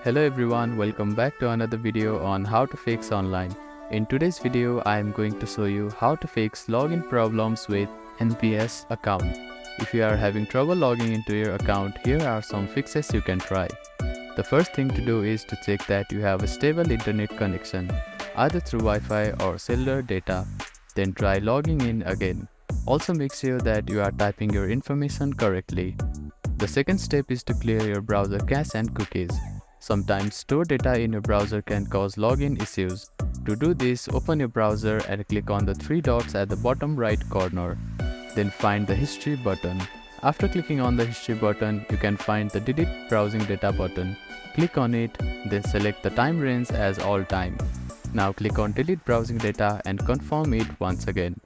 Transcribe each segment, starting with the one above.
Hello everyone, welcome back to another video on how to fix online. In today's video, I am going to show you how to fix login problems with NPS account. If you are having trouble logging into your account, here are some fixes you can try. The first thing to do is to check that you have a stable internet connection, either through Wi-Fi or cellular data. Then try logging in again. Also make sure that you are typing your information correctly. The second step is to clear your browser cache and cookies. Sometimes stored data in your browser can cause login issues. To do this, open your browser and click on the three dots at the bottom right corner. Then find the History button. After clicking on the History button, you can find the Delete Browsing Data button. Click on it, then select the time range as all time. Now click on Delete Browsing Data and confirm it once again.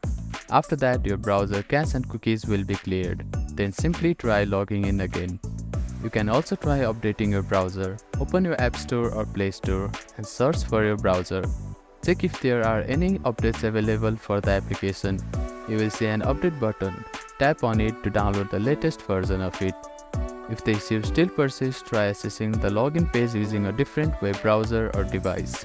After that, your browser cache and cookies will be cleared. Then simply try logging in again. You can also try updating your browser. Open your App Store or Play Store and search for your browser. Check if there are any updates available for the application. You will see an update button. Tap on it to download the latest version of it. If the issue still persists, try accessing the login page using a different web browser or device.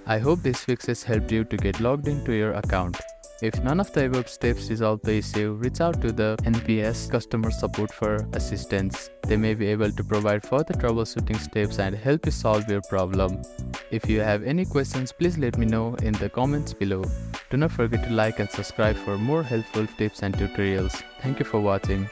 I hope these fixes helped you to get logged into your account. If none of the above steps resolve the issue, reach out to the NPS customer support for assistance. They may be able to provide further troubleshooting steps and help you solve your problem. If you have any questions, please let me know in the comments below. Do not forget to like and subscribe for more helpful tips and tutorials. Thank you for watching.